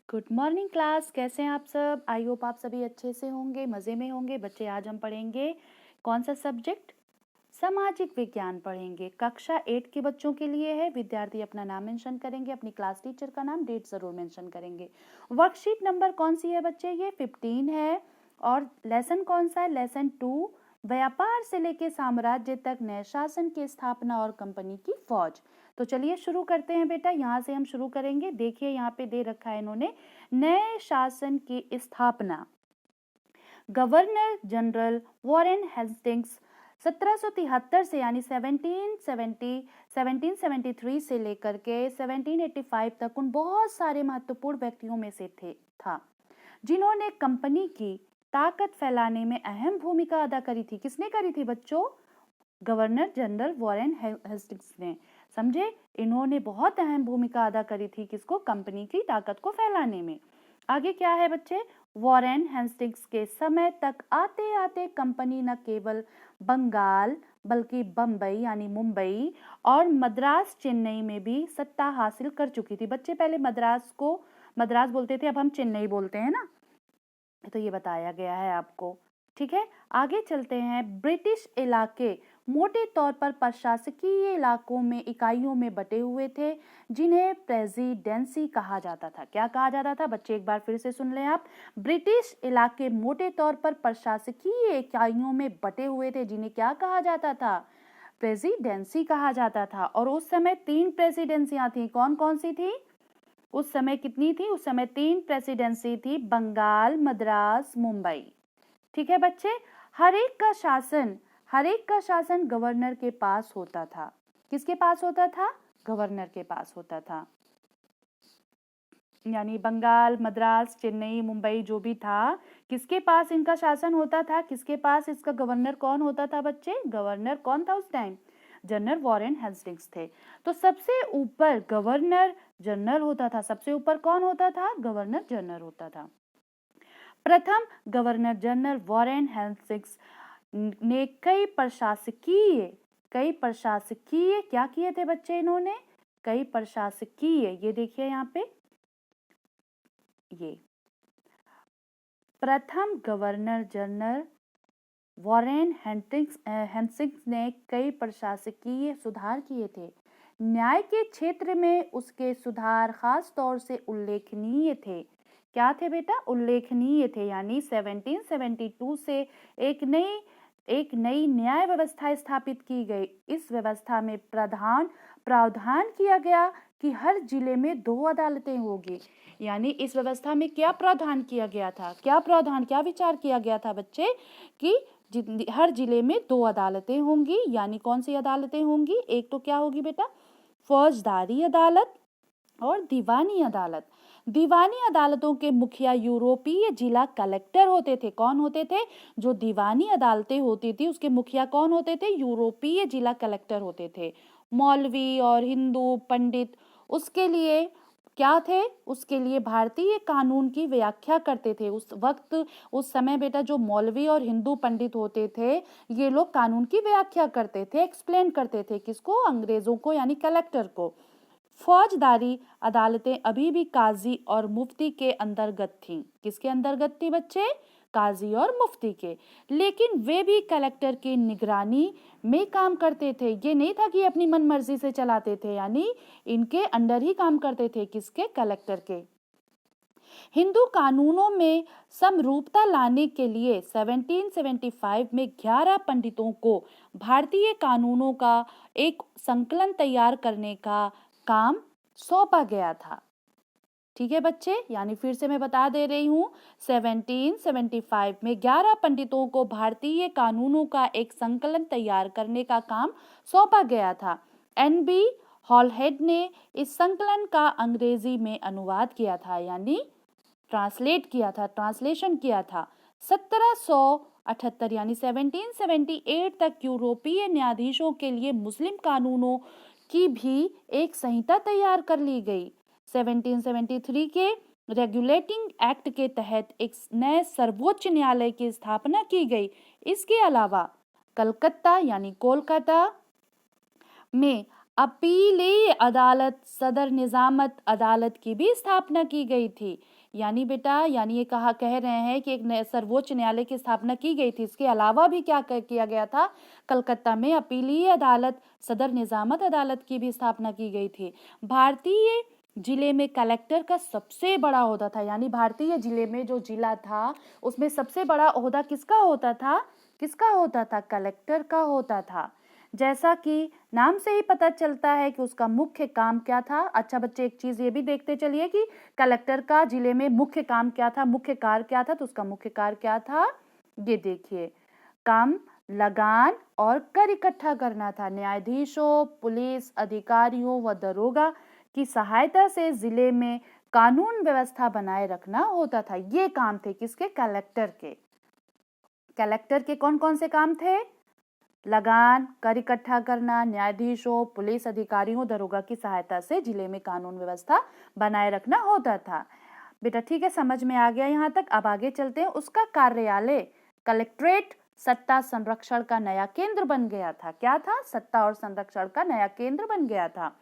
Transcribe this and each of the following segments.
Good morning class, कैसे हैं आप सब। आई होप आप सभी अच्छे से होंगे, मज़े में होंगे। बच्चे, आज हम पढ़ेंगे कौन सा सब्जेक्ट? सामाजिक विज्ञान पढ़ेंगे। कक्षा 8 के बच्चों के लिए है। विद्यार्थी अपना नाम मेंशन करेंगे, अपनी क्लास टीचर का नाम, डेट ज़रूर मेंशन करेंगे। वर्कशीट नंबर कौन सी है बच्चे? ये 15 है। और लेसन कौन सा है? लेसन 2, व्यापार से लेके साम्राज्य तक नए शासन की स्थापना और कंपनी की फौज। तो चलिए शुरू करते हैं बेटा, यहाँ से हम शुरू करेंगे। देखिए यहाँ पे दे रखा है इन्होंने, नए शासन की स्थापना। गवर्नर जनरल वॉरेन हेस्टिंग्स 1773 से यानी 1773 से लेकर के 1785 तक उन बहुत सारे महत्वपूर्ण व्यक्तियों में से था जिन्होंने कंपनी की ताकत फैलाने में अहम भूमिका अदा करी थी। किसने करी थी बच्चों? गवर्नर जनरल वॉरेन हेस्टिंग्स ने। समझे? इन्होंने बहुत अहम भूमिका अदा करी थी किसको? कंपनी की ताकत को फैलाने में। आगे क्या है बच्चे? वॉरेन हेस्टिंग्स के समय तक आते आते कंपनी न केवल बंगाल बल्कि बम्बई यानी मुंबई और मद्रास चेन्नई में भी सत्ता हासिल कर चुकी थी। बच्चे, पहले मद्रास को मद्रास बोलते थे, अब हम चेन्नई बोलते हैं ना, तो ये बताया गया है आपको। ठीक है, आगे चलते हैं। ब्रिटिश इलाके मोटे तौर पर प्रशासकीय इलाकों में इकाइयों में बटे हुए थे जिन्हें प्रेसिडेंसी कहा जाता था। क्या कहा जाता था बच्चे? एक बार फिर से सुन लें आप। ब्रिटिश इलाके मोटे तौर पर प्रशासकीय इकाइयों में बटे हुए थे जिन्हें क्या कहा जाता था? प्रेसिडेंसी कहा जाता था। और उस समय 3 प्रेसिडेंसियां थी। कौन कौन सी थी उस समय? कितनी थी उस समय? 3 प्रेसिडेंसी थी, बंगाल, मद्रास, मुंबई। ठीक है बच्चे, हर एक का शासन गवर्नर के पास होता था। किसके पास होता था? गवर्नर के पास होता था। यानी बंगाल, मद्रास, चेन्नई, मुंबई जो भी था, किसके पास इनका शासन होता था? किसके पास इसका गवर्नर कौन होता था बच्चे? गवर्नर कौन था उस टाइम? जनरल वॉरेन हेस्टिंग्स थे। तो सबसे ऊपर गवर्नर जनरल होता था। सबसे ऊपर कौन होता था? गवर्नर जनरल होता था। प्रथम गवर्नर जनरल वॉरेन हेस्टिंग्स ने कई प्रशासकीय क्या किए थे बच्चे? इन्होंने कई प्रशासकीय, ये देखिए यहाँ पे, ये प्रथम गवर्नर जनरल वॉरेन हेस्टिंग्स ने कई प्रशासकीय सुधार किए थे। न्याय के क्षेत्र में उसके सुधार खास तौर से उल्लेखनीय थे। क्या थे बेटा? उल्लेखनीय थे। यानी 1772 से एक नई न्याय व्यवस्था स्थापित की गई। इस व्यवस्था में प्रावधान किया गया कि हर जिले में 2 अदालतें होगी। यानी इस व्यवस्था में क्या प्रावधान किया गया था? क्या विचार किया गया था बच्चे? कि हर जिले में 2 अदालतें होंगी। यानी कौन सी अदालतें होंगी? एक तो क्या होगी बेटा? फौजदारी अदालत और दीवानी अदालत। दीवानी अदालतों के मुखिया यूरोपीय जिला कलेक्टर होते थे। कौन होते थे? जो दीवानी अदालतें होती थी उसके मुखिया कौन होते थे? यूरोपीय जिला कलेक्टर होते थे। मौलवी और हिंदू पंडित उसके लिए क्या थे? उसके लिए भारतीय कानून की व्याख्या करते थे। उस वक्त, उस समय बेटा, जो मौलवी और हिंदू पंडित होते थे, ये लोग कानून की व्याख्या करते थे, एक्सप्लेन करते थे। किसको? अंग्रेजों को, यानी कलेक्टर को। फौजदारी अदालतें अभी भी काजी और मुफ्ती के अंतर्गत थीं। किसके अंतर्गत थी बच्चे? काजी और मुफ्ती के। लेकिन वे भी कलेक्टर की निगरानी में काम करते थे। ये नहीं था कि अपनी मनमर्जी से चलाते थे, यानी इनके अंडर ही काम करते थे। किसके? कलेक्टर के। हिंदू कानूनों में समरूपता लाने के लिए 1775 में 11 पंडितों को भारतीय कानूनों का एक संकलन तैयार करने का काम सौंपा गया था। ठीक है बच्चे, यानी फिर से मैं बता दे रही हूँ, 1775 में 11 पंडितों को भारतीय कानूनों का एक संकलन तैयार करने का काम सौंपा गया था। NB हॉलहेड ने इस संकलन का अंग्रेजी में अनुवाद किया था, यानी ट्रांसलेशन किया था। 1778 यानी 1778 तक यूरोपीय न्यायाधीशों के लिए मुस्लिम कानूनों की भी एक संहिता तैयार कर ली गई। 1773 के रेगुलेटिंग एक्ट के तहत एक नए सर्वोच्च न्यायालय की स्थापना की गई। इसके अलावा कलकत्ता यानी कोलकाता में अपीली अदालत, सदर निजामत अदालत की भी स्थापना की गई थी। यानी बेटा, यानी ये कह रहे हैं कि एक सर्वोच्च न्यायालय की स्थापना की गई थी। इसके अलावा भी क्या किया गया था, कलकत्ता में अपीली अदालत, सदर निजामत अदालत की भी स्थापना की गई थी। भारतीय जिले में कलेक्टर का सबसे बड़ा ओहदा था। यानी भारतीय जिले में जो जिला था उसमें सबसे बड़ा ओहदा किसका होता था? किसका होता था? कलेक्टर का होता था। जैसा कि नाम से ही पता चलता है कि उसका मुख्य काम क्या था। अच्छा बच्चे, एक चीज ये भी देखते चलिए कि कलेक्टर का जिले में मुख्य काम क्या था, मुख्य कार्य क्या था। तो उसका मुख्य कार्य क्या था, ये देखिए, काम, लगान और कर इकट्ठा करना था। न्यायाधीशों, पुलिस अधिकारियों व दरोगा की सहायता से जिले में कानून व्यवस्था बनाए रखना होता था। ये काम थे किसके? कलेक्टर के। कलेक्टर के कौन कौन से काम थे? लगान, कर इकट्ठा करना, न्यायाधीशों, पुलिस अधिकारियों, दरोगा की सहायता से जिले में कानून व्यवस्था बनाए रखना होता था। बेटा ठीक है, समझ में आ गया यहाँ तक। अब आगे चलते हैं। उसका कार्यालय कलेक्ट्रेट सत्ता संरक्षण का नया केंद्र बन गया था। क्या था? सत्ता और संरक्षण का नया केंद्र बन गया था,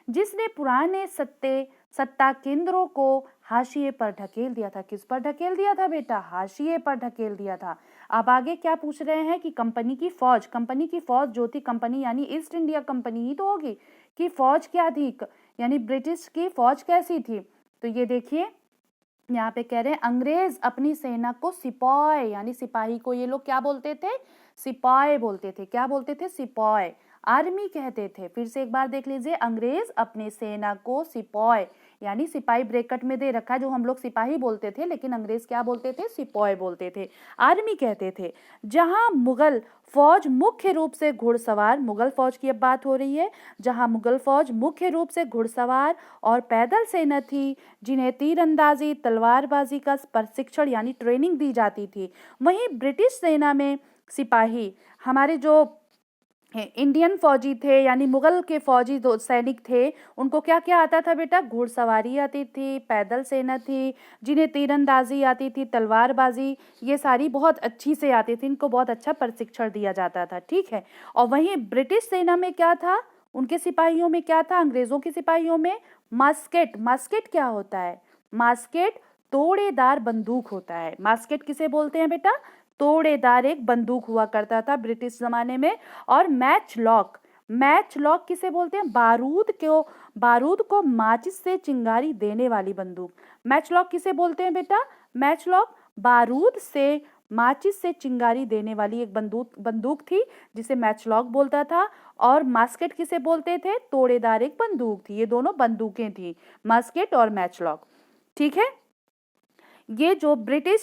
जिसने पुराने सत्ता केंद्रों को हाशिए पर ढकेल दिया था। किस पर ढकेल दिया था बेटा? हाशिए पर ढकेल दिया था। अब आगे क्या पूछ रहे हैं कि कंपनी की फौज जो थी, कंपनी यानी ईस्ट इंडिया कंपनी ही तो होगी, कि फौज क्या थी, यानी ब्रिटिश की फौज कैसी थी। तो ये देखिए यहाँ पे कह रहे हैं, अंग्रेज अपनी सेना को सिपाही, यानी सिपाही को ये लोग क्या बोलते थे? सिपाही बोलते थे। क्या बोलते थे? सिपाही, आर्मी कहते थे। फिर से एक बार देख लीजिए, अंग्रेज अपनी सेना को सिपाही, यानी सिपाही ब्रैकेट में दे रखा है, जो हम लोग सिपाही बोलते थे लेकिन अंग्रेज क्या बोलते थे? सिपाही बोलते थे, आर्मी कहते थे। जहां मुगल फौज मुख्य रूप से घुड़सवार, मुगल फौज की अब बात हो रही है, जहां मुगल फौज मुख्य रूप से घुड़सवार और पैदल सेना थी, जिन्हें तीरंदाजी, तलवारबाजी का प्रशिक्षण यानी ट्रेनिंग दी जाती थी। वहीं ब्रिटिश सेना में सिपाही, हमारे जो इंडियन फौजी थे यानी मुगल के फौजी दो सैनिक थे, उनको क्या क्या आता था बेटा? घुड़सवारी आती थी, पैदल सेना थी, जिन्हें तीरंदाजी आती थी, तलवारबाजी, ये सारी बहुत अच्छी से आती थी। इनको बहुत अच्छा प्रशिक्षण दिया जाता था। ठीक है। और वहीं ब्रिटिश सेना में क्या था? उनके सिपाहियों में क्या था? अंग्रेजों के सिपाहियों में मास्केट। मास्केट क्या होता है? मास्केट तोड़ेदार बंदूक होता है। मास्केट किसे बोलते हैं बेटा? तोड़ेदार एक बंदूक हुआ करता था ब्रिटिश जमाने में। और मैच लॉक किसे बोलते हैं? बारूद को माचिस से चिंगारी देने वाली बंदूक। मैच लॉक किसे बोलते हैं बेटा? मैच लॉक बारूद से माचिस से चिंगारी देने वाली एक बंदूक थी, जिसे मैच लॉक बोलता था। और मास्केट किसे बोलते थे? तोड़ेदार एक बंदूक थी। ये दोनों बंदूकें थी, मास्केट और मैच लॉक। ठीक है। ये जो ब्रिटिश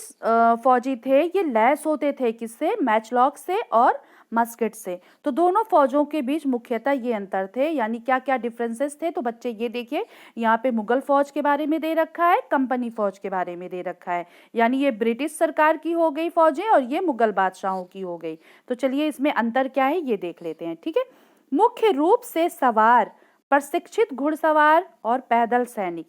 फौजी थे, ये लैस होते थे किससे? मैचलॉक से और मस्केट से। तो दोनों फौजों के बीच मुख्यतः ये अंतर थे। यानी क्या क्या डिफरेंसेस थे? तो बच्चे ये देखिए, यहाँ पे मुगल फौज के बारे में दे रखा है, कंपनी फौज के बारे में दे रखा है। यानी ये ब्रिटिश सरकार की हो गई फौजें और ये मुगल बादशाहों की हो गई। तो चलिए इसमें अंतर क्या है ये देख लेते हैं। ठीक है। मुख्य रूप से सवार, प्रशिक्षित घुड़सवार और पैदल सैनिक।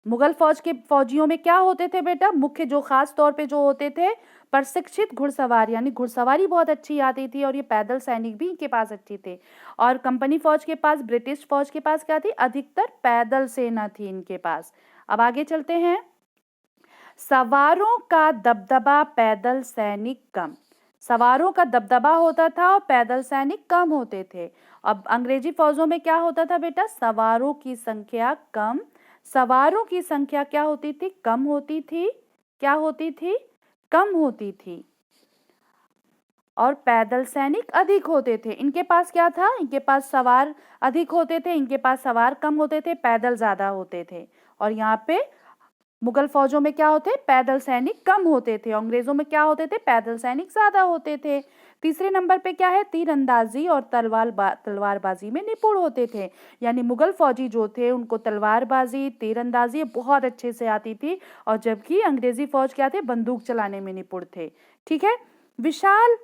मुगल फौज के फौजियों में क्या होते थे बेटा? मुख्य जो खास तौर पे जो होते थे, प्रशिक्षित घुड़सवार, यानी घुड़सवारी बहुत अच्छी आती थी, और ये पैदल सैनिक भी इनके पास अच्छी थे। और कंपनी फौज के पास, ब्रिटिश फौज के पास क्या थी? अधिकतर पैदल सेना थी इनके पास। अब आगे चलते हैं। सवारों का दबदबा, पैदल सैनिक कम। सवारों का दबदबा होता था और पैदल सैनिक कम होते थे। अब अंग्रेजी फौजों में क्या होता था बेटा? सवारों की संख्या कम, सवारों की संख्या क्या होती थी? कम होती थी। क्या होती थी? कम होती थी। और पैदल सैनिक अधिक होते थे। इनके पास क्या था? इनके पास सवार अधिक होते थे, इनके पास सवार कम होते थे, पैदल ज्यादा होते थे। और यहाँ पे मुगल फौजों में क्या होते? पैदल सैनिक कम होते थे। अंग्रेजों में क्या होते थे? पैदल सैनिक ज्यादा होते थे। तीसरे नंबर पे क्या है? तीरंदाजी और तलवारबाजी में निपुण होते थे। यानी मुगल फौजी जो थे उनको तलवारबाजी, तीरंदाजी बहुत अच्छे से आती थी, और जबकि अंग्रेजी फौज क्या थे? बंदूक चलाने में निपुण थे। ठीक है। विशाल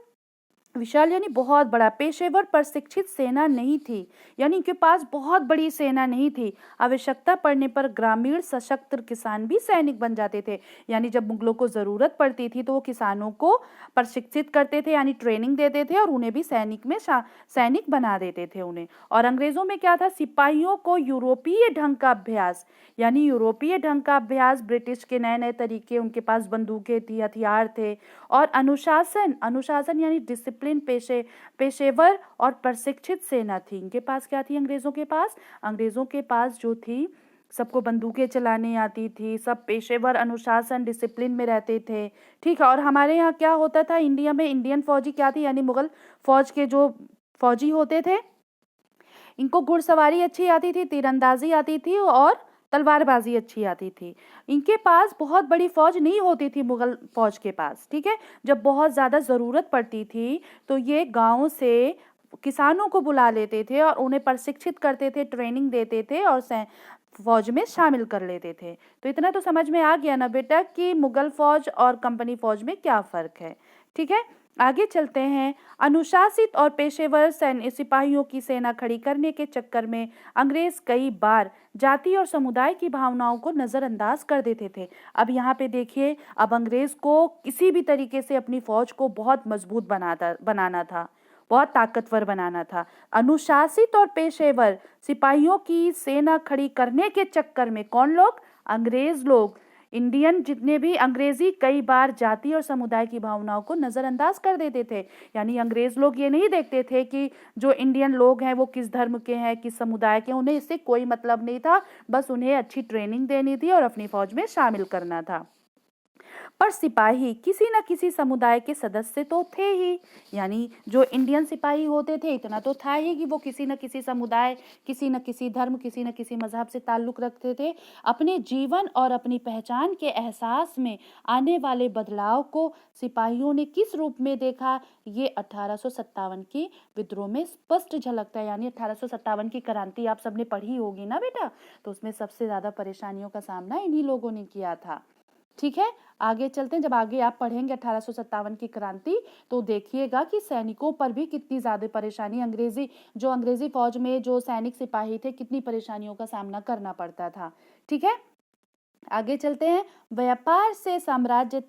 विशाल यानी बहुत बड़ा, पेशेवर प्रशिक्षित सेना नहीं थी, यानी इनके पास बहुत बड़ी सेना नहीं थी। आवश्यकता पड़ने पर ग्रामीण सशक्त किसान भी सैनिक बन जाते थे, यानी जब मुगलों को जरूरत पड़ती थी तो वो किसानों को प्रशिक्षित करते थे, यानी ट्रेनिंग देते थे और उन्हें भी सैनिक बना देते थे उन्हें। और अंग्रेजों में क्या था, सिपाहियों को यूरोपीय ढंग का अभ्यास, यानी यूरोपीय ढंग का अभ्यास, ब्रिटिश के नए नए तरीके, उनके पास बंदूकें थी, हथियार थे, और अनुशासन, अनुशासन यानी डिसिप्लिन, पेशेवर और प्रशिक्षित सेना थी। इनके पास क्या थी, अंग्रेजों के पास जो थी, सबको बंदूकें चलाने आती थी, सब पेशेवर, अनुशासन, डिसिप्लिन में रहते थे। ठीक है। और हमारे यहाँ क्या होता था, इंडिया में इंडियन फौजी क्या थी, यानी मुगल फौज के जो फौजी होते थे, इनको घुड़सवारी अच्छी आती थी, तीरंदाजी आती थी और तलवारबाजी अच्छी आती थी। इनके पास बहुत बड़ी फौज नहीं होती थी मुगल फौज के पास। ठीक है। जब बहुत ज़्यादा ज़रूरत पड़ती थी तो ये गाँव से किसानों को बुला लेते थे और उन्हें प्रशिक्षित करते थे, ट्रेनिंग देते थे और फौज में शामिल कर लेते थे। तो इतना तो समझ में आ गया ना बेटा कि मुगल फौज और कंपनी फौज में क्या फ़र्क है। ठीक है। आगे चलते हैं। अनुशासित और पेशेवर सैन्य सिपाहियों की सेना खड़ी करने के चक्कर में अंग्रेज कई बार जाति और समुदाय की भावनाओं को नजरअंदाज कर देते थे। अब यहाँ पे देखिए, अब अंग्रेज को किसी भी तरीके से अपनी फौज को बहुत मजबूत बनाना था, बहुत ताकतवर बनाना था। अनुशासित और पेशेवर सिपाहियों की सेना खड़ी करने के चक्कर में कौन लोग, अंग्रेज लोग, इंडियन जितने भी अंग्रेजी कई बार जाति और समुदाय की भावनाओं को नजरअंदाज कर देते थे। यानी अंग्रेज लोग ये नहीं देखते थे कि जो इंडियन लोग हैं वो किस धर्म के हैं, किस समुदाय के, उन्हें इससे कोई मतलब नहीं था, बस उन्हें अच्छी ट्रेनिंग देनी थी और अपनी फौज में शामिल करना था। पर सिपाही किसी न किसी समुदाय के सदस्य तो थे ही, यानी जो इंडियन सिपाही होते थे इतना तो था ही कि वो किसी न किसी समुदाय, किसी न किसी धर्म, किसी न किसी मजहब से ताल्लुक रखते थे। अपने जीवन और अपनी पहचान के एहसास में आने वाले बदलाव को सिपाहियों ने किस रूप में देखा, ये 1857 की विद्रोह में स्पष्ट झलकता है। यानी 1857 की क्रांति आप सबने पढ़ी होगी ना बेटा, तो उसमें सबसे ज्यादा परेशानियों का सामना इन्हीं लोगों ने किया था। ठीक है। आगे चलते हैं। जब आगे आप पढ़ेंगे 1857 की क्रांति तो देखिएगा कि सैनिकों पर भी कितनी ज्यादा परेशानी, अंग्रेजी फौज में जो सैनिक सिपाही थे, कितनी परेशानियों का सामना करना पड़ता था। ठीक है। आगे चलते हैं। व्यापार से साम्राज्य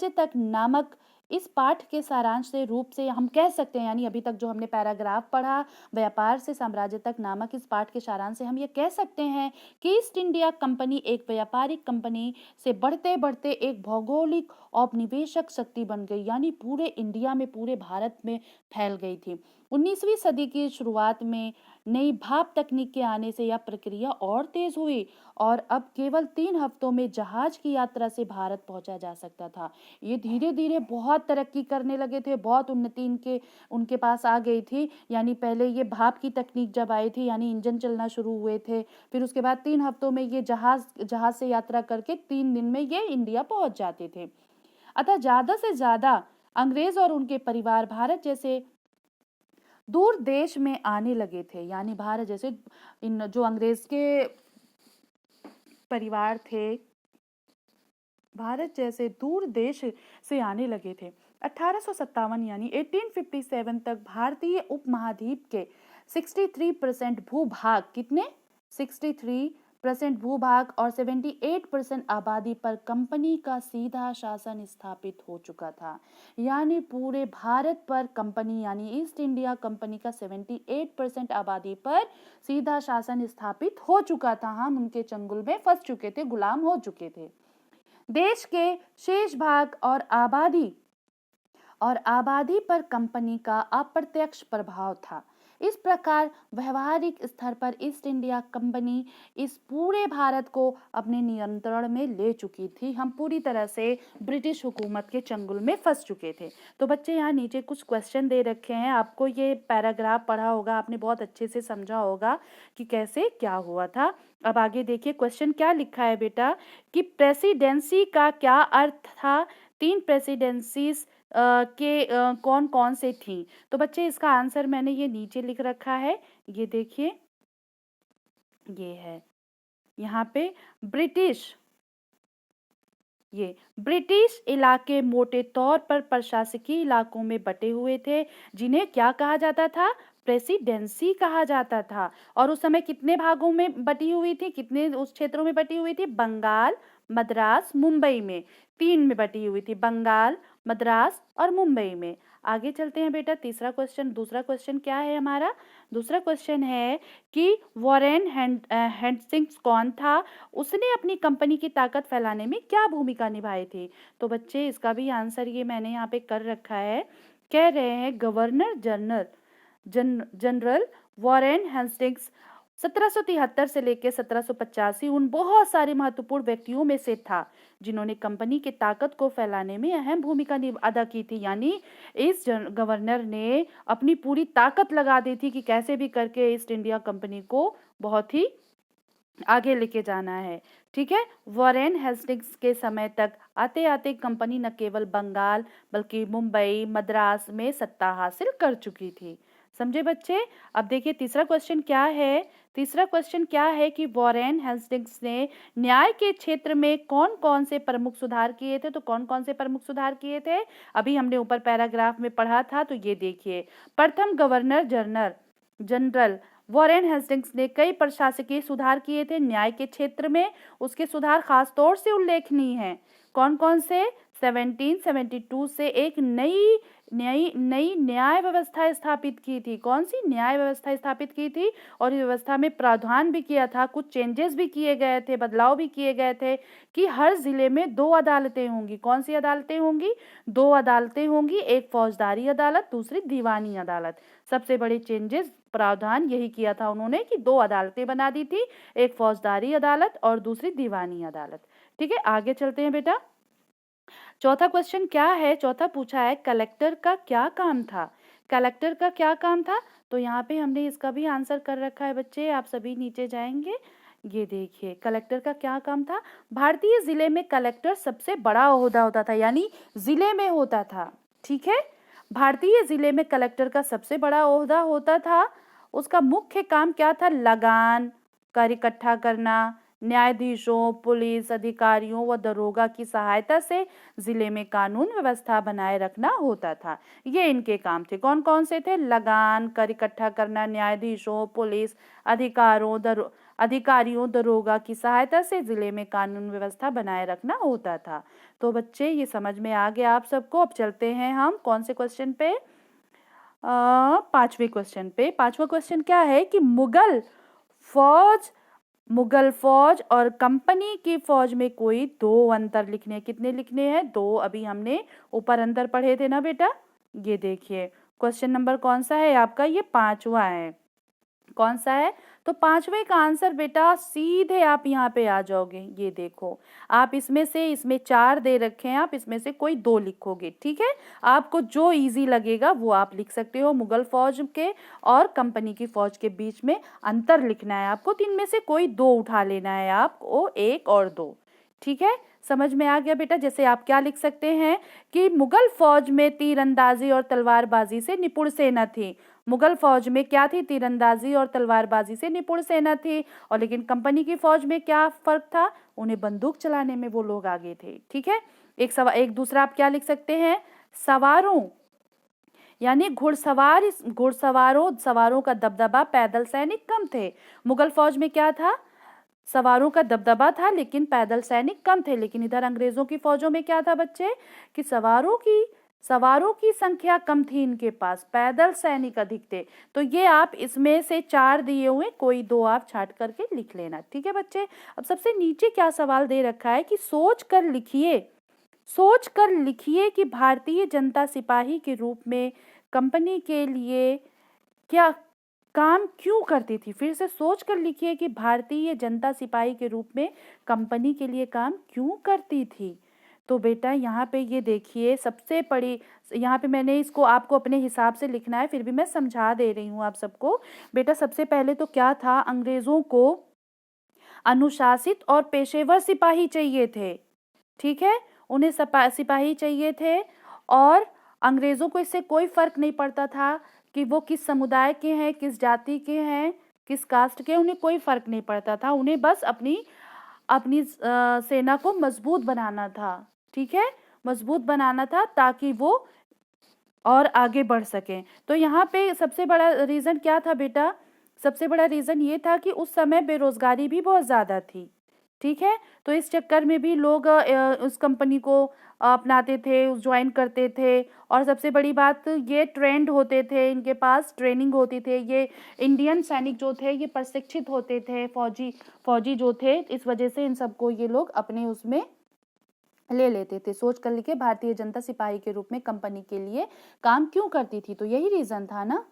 तक नामक इस पाठ के सारांश से रूप से हम कह सकते हैं, यानी अभी तक जो हमने पैराग्राफ पढ़ा, व्यापार से साम्राज्य तक नामक इस पाठ के सारांश से हम ये कह सकते हैं कि ईस्ट इंडिया कंपनी एक व्यापारिक कंपनी से बढ़ते बढ़ते एक भौगोलिक औपनिवेशिक शक्ति बन गई, यानी पूरे इंडिया में, पूरे भारत में फैल गई थी। 19वीं सदी की शुरुआत में नई भाप तकनीक के आने से यह प्रक्रिया और तेज हुई और अब केवल 3 हफ्तों में जहाज की यात्रा से भारत पहुंचा जा सकता था। ये धीरे धीरे बहुत तरक्की करने लगे थे, बहुत उन्नति उनके पास आ गई थी। यानी पहले ये भाप की तकनीक जब आई थी, यानी इंजन चलना शुरू हुए थे, फिर उसके बाद 3 हफ्तों में ये जहाज से यात्रा करके 3 दिन में ये इंडिया पहुंच जाते थे। अतः ज्यादा से ज्यादा अंग्रेज और उनके परिवार भारत जैसे दूर देश में आने लगे थे, यानी भारत जैसे इन जो अंग्रेज के परिवार थे, भारत जैसे दूर देश से आने लगे थे। 1857 यानी 1857 तक भारतीय उपमहाद्वीप के 63% भूभाग, कितने, 63% भूभाग और 78% आबादी पर कंपनी का सीधा शासन स्थापित हो चुका था। यानी पूरे भारत पर कंपनी, यानी ईस्ट इंडिया कंपनी का 78% आबादी पर सीधा शासन स्थापित हो चुका था। हम उनके चंगुल में फंस चुके थे, गुलाम हो चुके थे। देश के शेष भाग और आबादी पर कंपनी का अप्रत्यक्ष प्रभाव था। इस प्रकार व्यवहारिक स्तर पर ईस्ट इंडिया कंपनी इस पूरे भारत को अपने नियंत्रण में ले चुकी थी। हम पूरी तरह से ब्रिटिश हुकूमत के चंगुल में फंस चुके थे। तो बच्चे यहाँ नीचे कुछ क्वेश्चन दे रखे हैं, आपको ये पैराग्राफ पढ़ा होगा, आपने बहुत अच्छे से समझा होगा कि कैसे क्या हुआ था। अब आगे देखिए क्वेश्चन क्या लिखा है बेटा, कि प्रेसिडेंसी का क्या अर्थ था, 3 प्रेसिडेंसीज के कौन कौन से थी। तो बच्चे इसका आंसर मैंने ये नीचे लिख रखा है, ये देखिए, ये है यहाँ पे ब्रिटिश ये ब्रिटिश इलाके मोटे तौर पर प्रशासकीय इलाकों में बटे हुए थे, जिन्हें क्या कहा जाता था? प्रेसिडेंसी कहा जाता था। और उस समय कितने भागों में बटी हुई थी, कितने उस क्षेत्रों में बटी हुई थी? बंगाल, मद्रास, मुंबई में, 3 में बटी हुई थी, बंगाल, मद्रास और मुंबई में। आगे चलते हैं बेटा, तीसरा क्वेश्चन। दूसरा क्वेश्चन क्या है हमारा? दूसरा क्वेश्चन है कि वॉरेन हेस्टिंग्स कौन था? उसने अपनी कंपनी की ताकत फैलाने में क्या भूमिका निभाई थी? तो बच्चे इसका भी आंसर ये मैंने यहाँ पे कर रखा है। कह रहे हैं गवर्नर जनरल वॉरेन हेस्टिंग्स 1773 से लेकर 1785 उन बहुत सारे महत्वपूर्ण व्यक्तियों में से था जिन्होंने कंपनी की ताकत को फैलाने में अहम भूमिका अदा की थी। यानी इस गवर्नर ने अपनी पूरी ताकत लगा दी थी कि कैसे भी करके ईस्ट इंडिया कंपनी को बहुत ही आगे लेके जाना है। ठीक है, वॉरेन हेस्टिंग्स के समय तक आते आते कंपनी न केवल बंगाल बल्कि मुंबई, मद्रास में सत्ता हासिल कर चुकी थी। समझे बच्चे? अब देखिए तीसरा क्वेश्चन क्या है। तीसरा क्वेश्चन क्या है कि वॉरेन हेस्टिंग्स ने न्याय के क्षेत्र में कौन कौन से प्रमुख सुधार किए थे? तो कौन कौन से प्रमुख सुधार किए थे? अभी हमने ऊपर पैराग्राफ में पढ़ा था, तो ये देखिए। प्रथम, गवर्नर जनरल वॉरेन हेस्टिंग्स ने कई प्रशासकीय सुधार किए थे न्याय के क्षेत्र में। उसके सुधार खास तौर से उल्लेखनीय हैं। कौन कौन से? 1772 से एक नई नई नई न्याय व्यवस्था स्थापित की थी। कौन सी न्याय व्यवस्था स्थापित की थी? और इस व्यवस्था में प्रावधान भी किया था, कुछ चेंजेस भी किए गए थे, बदलाव भी किए गए थे कि हर जिले में 2 अदालतें होंगी। कौन सी अदालतें होंगी? 2 अदालतें होंगी, एक फौजदारी अदालत, दूसरी दीवानी अदालत। सबसे बड़े चेंजेस प्रावधान यही किया था उन्होंने कि 2 अदालतें बना दी थी, एक फौजदारी अदालत और दूसरी दीवानी अदालत। ठीक है, आगे चलते हैं बेटा। चौथा क्वेश्चन क्या है? चौथा पूछा है कलेक्टर का क्या काम था? कलेक्टर का क्या काम था? तो यहाँ पे हमने इसका भी आंसर कर रखा है बच्चे, आप सभी नीचे जाएंगे। ये देखिए कलेक्टर का क्या काम था। भारतीय जिले में कलेक्टर सबसे बड़ा ओहदा होता था, यानी जिले में होता था। ठीक है, भारतीय जिले में कलेक्टर का सबसे बड़ा ओहदा होता था। उसका मुख्य काम क्या था? लगान कर इकट्ठा करना, न्यायाधीशों, पुलिस अधिकारियों व दरोगा की सहायता से जिले में कानून व्यवस्था बनाए रखना होता था। ये इनके काम थे। कौन कौन से थे? लगान कर इकट्ठा करना, न्यायाधीशों, पुलिस अधिकारियों, दरोगा की सहायता से जिले में कानून व्यवस्था बनाए रखना होता था। तो बच्चे ये समझ में आ गया आप सबको। अब चलते हैं हम कौन से क्वेश्चन पे? 5वें क्वेश्चन पे। 5वां क्वेश्चन क्या है कि मुगल फौज और कंपनी की फौज में कोई 2 अंतर लिखने हैं। कितने लिखने हैं? 2। अभी हमने ऊपर अंतर पढ़े थे ना बेटा। ये देखिए क्वेश्चन नंबर कौन सा है आपका? ये 5वां है। कौन सा है? तो 5वें का आंसर बेटा सीधे आप यहाँ पे आ जाओगे। ये देखो, आप इसमें 4 दे रखे हैं, आप इसमें से कोई 2 लिखोगे। ठीक है, आपको जो इजी लगेगा वो आप लिख सकते हो। मुगल फौज के और कंपनी की फौज के बीच में अंतर लिखना है आपको, तो इनमें से कोई 2 उठा लेना है आपको, 1 और 2। ठीक है, समझ में आ गया बेटा। जैसे आप क्या लिख सकते हैं कि मुगल फौज में तीरंदाजी और तलवारबाजी से निपुण सेना थी। मुगल फौज में क्या थी? तीरंदाजी और तलवारबाजी से निपुण सेना थी। और लेकिन कंपनी की फौज में क्या फर्क था? उन्हें बंदूक चलाने में वो लोग आगे थे। ठीक है, एक दूसरा आप क्या लिख सकते हैं? सवारों यानी सवारों का दबदबा पैदल सैनिक कम थे। मुगल फौज में क्या था? सवारों का दबदबा था लेकिन पैदल सैनिक कम थे। लेकिन इधर अंग्रेजों की फौजों में क्या था बच्चे? कि सवारों की संख्या कम थी, इनके पास पैदल सैनिक अधिक थे। तो ये आप इसमें से 4 दिए हुए, कोई 2 आप छांट करके लिख लेना। ठीक है बच्चे। अब सबसे नीचे क्या सवाल दे रखा है कि सोच कर लिखिए कि भारतीय जनता सिपाही के रूप में कंपनी के लिए क्या काम क्यों करती थी? फिर से सोच कर लिखिए कि भारतीय जनता सिपाही के रूप में कंपनी के लिए काम क्यों करती थी। तो बेटा यहाँ पे ये देखिए सबसे बड़ी, यहाँ पे मैंने इसको आपको अपने हिसाब से लिखना है, फिर भी मैं समझा दे रही हूँ आप सबको। बेटा सबसे पहले तो क्या था? अंग्रेजों को अनुशासित और पेशेवर सिपाही चाहिए थे। ठीक है, उन्हें सिपाही चाहिए थे और अंग्रेजों को इससे कोई फर्क नहीं पड़ता था कि वो किस समुदाय के हैं, किस जाति के हैं, किस कास्ट के, उन्हें कोई फर्क नहीं पड़ता था। उन्हें बस अपनी सेना को मजबूत बनाना था, ठीक है, मजबूत बनाना था ताकि वो और आगे बढ़ सकें। तो यहाँ पे सबसे बड़ा रीज़न क्या था बेटा? सबसे बड़ा रीज़न ये था कि उस समय बेरोज़गारी भी बहुत ज़्यादा थी, ठीक है? तो इस चक्कर में भी लोग उस कंपनी को अपनाते थे, ज्वाइन करते थे। और सबसे बड़ी बात, ये ट्रेंड होते थे, इनके पास ट्रेनिंग होती थी। ये इंडियन सैनिक जो थे ये प्रशिक्षित होते थे, फौजी जो थे, इस वजह से इन सबको ये लोग अपने उसमें ले लेते थे। सोच कर लिखे, भारतीय जनता सिपाही के रूप में कंपनी के लिए काम क्यों करती थी? तो यही रीज़न था ना।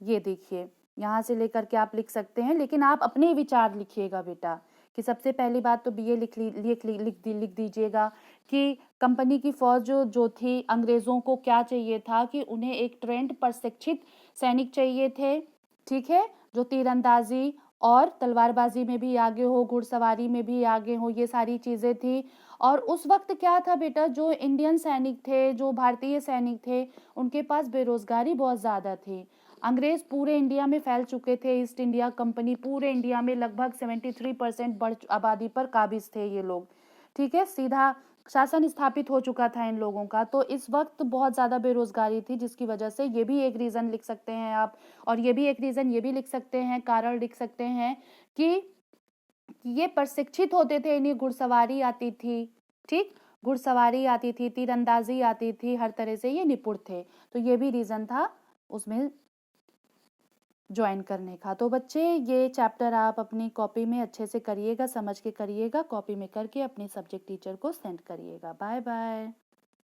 ये देखिए, यहाँ से लेकर के आप लिख सकते हैं, लेकिन आप अपने विचार लिखिएगा बेटा। कि सबसे पहली बात तो ये लिख दीजिएगा कि कंपनी की फौज जो थी, अंग्रेज़ों को क्या चाहिए था कि उन्हें एक ट्रेंड प्रशिक्षित सैनिक चाहिए थे, ठीक है, जो तीरंदाजी और तलवारबाजी में भी आगे हो, घुड़सवारी में भी आगे हो, ये सारी चीज़ें थी। और उस वक्त क्या था बेटा, जो इंडियन सैनिक थे, जो भारतीय सैनिक थे, उनके पास बेरोजगारी बहुत ज़्यादा थी। अंग्रेज पूरे इंडिया में फैल चुके थे। ईस्ट इंडिया कंपनी पूरे इंडिया में लगभग 73% बढ़ आबादी पर काबिज थे ये लोग, ठीक है, सीधा शासन स्थापित हो चुका था इन लोगों का। तो इस वक्त बहुत ज़्यादा बेरोजगारी थी, जिसकी वजह से ये भी एक रीज़न लिख सकते हैं आप। और ये भी एक रीज़न ये भी लिख सकते हैं, कारण लिख सकते हैं कि ये प्रशिक्षित होते थे, इन्हें घुड़सवारी आती थी, ठीक, घुड़सवारी आती थी, तीरंदाजी आती थी, हर तरह से ये निपुण थे। तो ये भी रीज़न था उसमें ज्वाइन करने का। तो बच्चे, ये चैप्टर आप अपनी कॉपी में अच्छे से करिएगा, समझ के करिएगा, कॉपी में करके अपने सब्जेक्ट टीचर को सेंड करिएगा। Bye bye.